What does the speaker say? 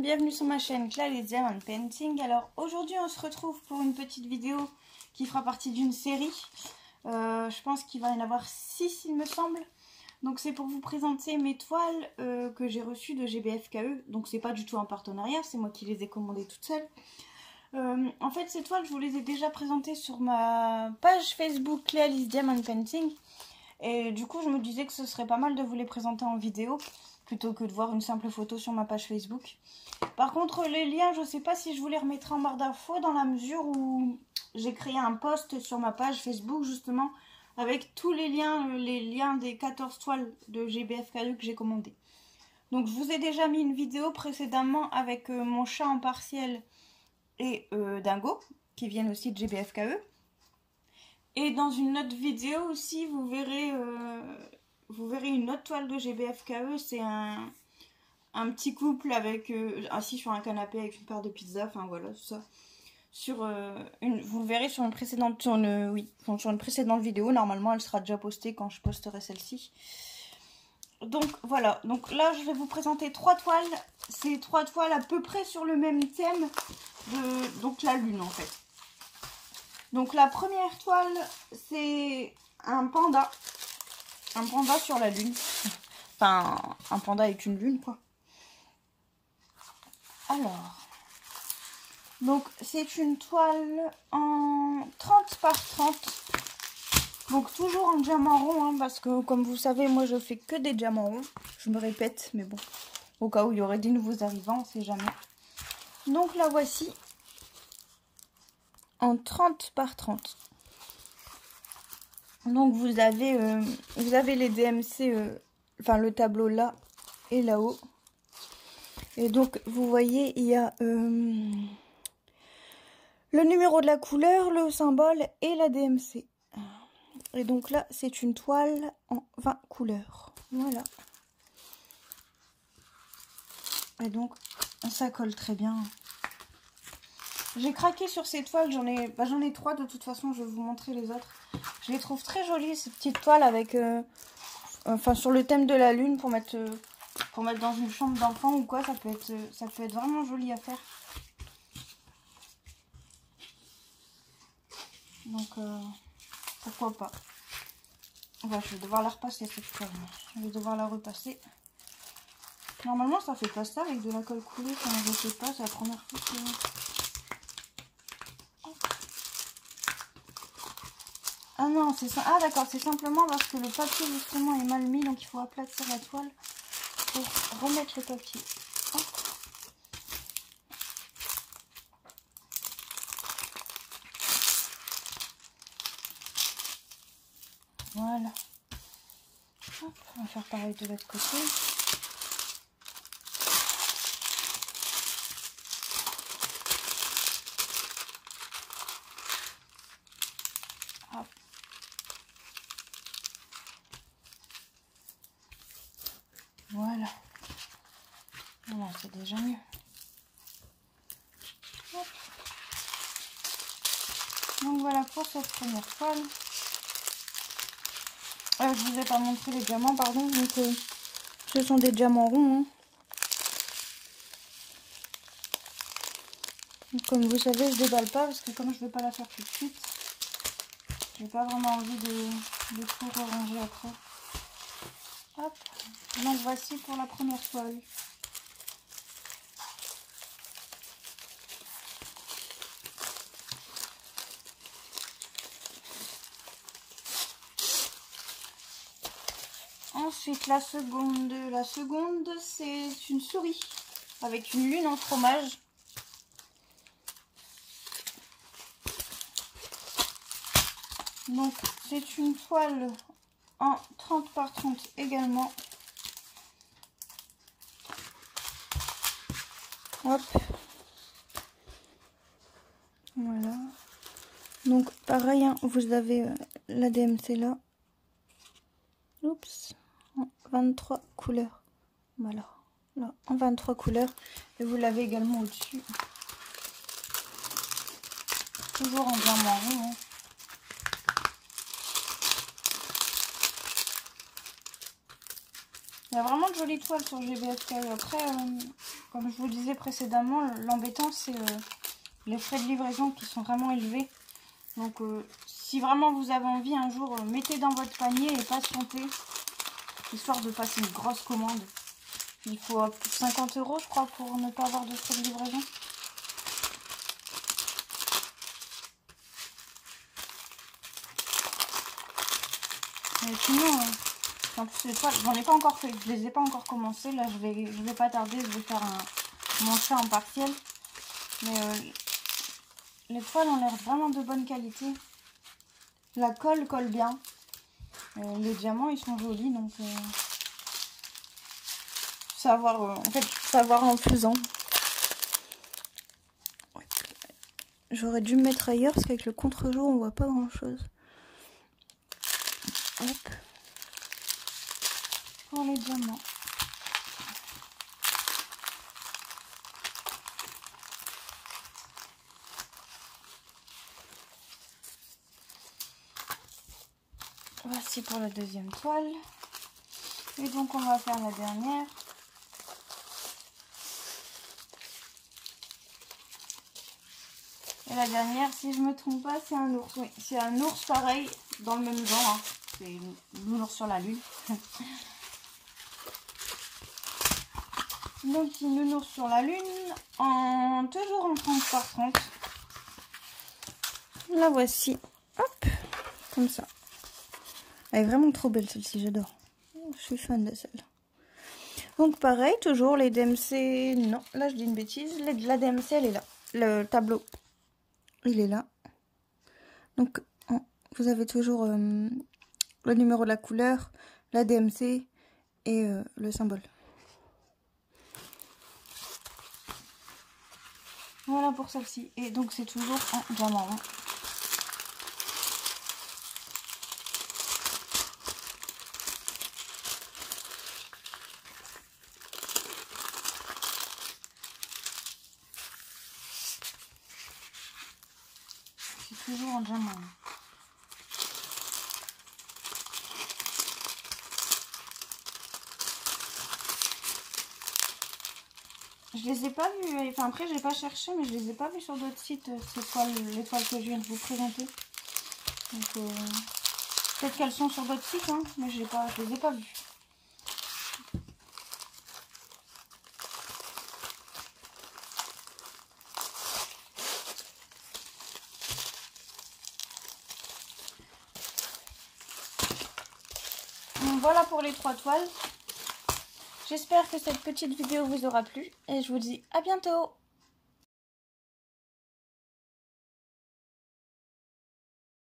monde, bienvenue sur ma chaîne Clarisse Diamond Painting. Alors aujourd'hui on se retrouve pour une petite vidéo qui fera partie d'une série. Je pense qu'il va y en avoir 6 il me semble. Donc c'est pour vous présenter mes toiles que j'ai reçues de GBFKE. Donc c'est pas du tout un partenariat, c'est moi qui les ai commandées toute seule. En fait ces toiles je vous les ai déjà présentées sur ma page Facebook Clarisse Diamond Painting. Et du coup je me disais que ce serait pas mal de vous les présenter en vidéo plutôt que de voir une simple photo sur ma page Facebook. Par contre les liens, je sais pas si je vous les remettrai en barre d'infos dans la mesure où j'ai créé un post sur ma page Facebook justement avec tous les liens des 14 toiles de GBFKE que j'ai commandées. Donc je vous ai déjà mis une vidéo précédemment avec mon chat en partiel et Dingo qui viennent aussi de GBFKE. Et dans une autre vidéo aussi vous verrez une autre toile de GBFKE, c'est un petit couple avec assis sur un canapé avec une part de pizza, enfin voilà tout ça. Vous le verrez sur une précédente sur une précédente vidéo, normalement elle sera déjà postée quand je posterai celle-ci. Donc voilà, donc là je vais vous présenter 3 toiles, c'est 3 toiles à peu près sur le même thème de donc la lune en fait. Donc la première toile c'est un panda sur la lune. Enfin, un panda avec une lune, quoi. Alors, donc c'est une toile en 30 par 30. Donc toujours en diamant rond, hein, parce que comme vous savez, moi je fais que des diamants ronds. Je me répète, mais bon, au cas où il y aurait des nouveaux arrivants, on sait jamais. Donc la voici en 30 par 30. Donc vous avez les DMC, enfin le tableau là et là-haut. Et donc vous voyez il y a le numéro de la couleur, le symbole et la DMC. Et donc là c'est une toile en 20 couleurs. Voilà. Et donc ça colle très bien. J'ai craqué sur ces toiles, j'en ai 3 de toute façon, je vais vous montrer les autres. Je les trouve très jolies ces petites toiles avec enfin sur le thème de la lune pour mettre dans une chambre d'enfant ou quoi, ça peut être vraiment joli à faire. Donc pourquoi pas. Enfin, je vais devoir la repasser cette toile. Je vais devoir la repasser. Normalement ça fait pas ça avec de la colle coulée, enfin, je sais pas, c'est la première fois que... Ah non, c'est ça. Ah d'accord, c'est simplement parce que le papier justement est mal mis, donc il faut aplatir la toile pour remettre le papier. Hop. Voilà. Hop, on va faire pareil de l'autre côté. Hop. Voilà. Voilà, c'est déjà mieux. Hop. Donc voilà pour cette première toile. Je vous ai pas montré les diamants, pardon. Donc ce sont des diamants ronds. Hein. Donc, comme vous savez, je déballe pas parce que comme je vais pas la faire tout de suite, j'ai pas vraiment envie de tout ranger après. Hop. Donc voici pour la première toile. Ensuite la seconde c'est une souris avec une lune en fromage. Donc c'est une toile en 30 par 30 également. Hop. Voilà. Donc pareil, hein, vous avez la DMC là. Oups. En 23 couleurs. Voilà. Là, en 23 couleurs. Et vous l'avez également au-dessus. Toujours en diamant rond. Hein. Il y a vraiment de jolies toiles sur GBFK. Après, comme je vous le disais précédemment, l'embêtant c'est les frais de livraison qui sont vraiment élevés. Donc si vraiment vous avez envie un jour, mettez dans votre panier et patientez, histoire de passer une grosse commande. Il faut 50 € je crois pour ne pas avoir de frais de livraison. Mais sinon, en plus les toiles, j'en ai pas encore fait, je les ai pas encore commencé. Là je vais pas tarder, je vais faire mon chat en partiel. Mais les toiles ont l'air vraiment de bonne qualité. La colle colle bien. Les diamants ils sont jolis, donc savoir en fait savoir en faisant. J'aurais dû me mettre ailleurs parce qu'avec le contre-jour on voit pas grand chose. Hop. Pour les diamants. Voici pour la deuxième toile. Et donc on va faire la dernière. Et la dernière, si je me trompe pas, c'est un ours. Oui, c'est un ours pareil, dans le même genre. Hein. C'est l'ours sur la lune. Donc une nounours sur la lune, toujours en 30 par 30. La voici. Hop, comme ça. Elle est vraiment trop belle celle-ci, j'adore. Je suis fan de celle-là. Donc pareil, toujours les DMC... Non, là je dis une bêtise. La DMC, elle est là. Le tableau, il est là. Donc vous avez toujours le numéro de la couleur, la DMC et le symbole. Voilà pour celle-ci. Et donc c'est toujours en diamant. C'est toujours en diamant. Je les ai pas vus, enfin après j'ai pas cherché, mais je les ai pas vus sur d'autres sites, ces toiles, les toiles que je viens de vous présenter. Donc peut-être qu'elles sont sur d'autres sites, hein, mais je les ai pas vues. Donc voilà pour les 3 toiles. J'espère que cette petite vidéo vous aura plu et je vous dis à bientôt.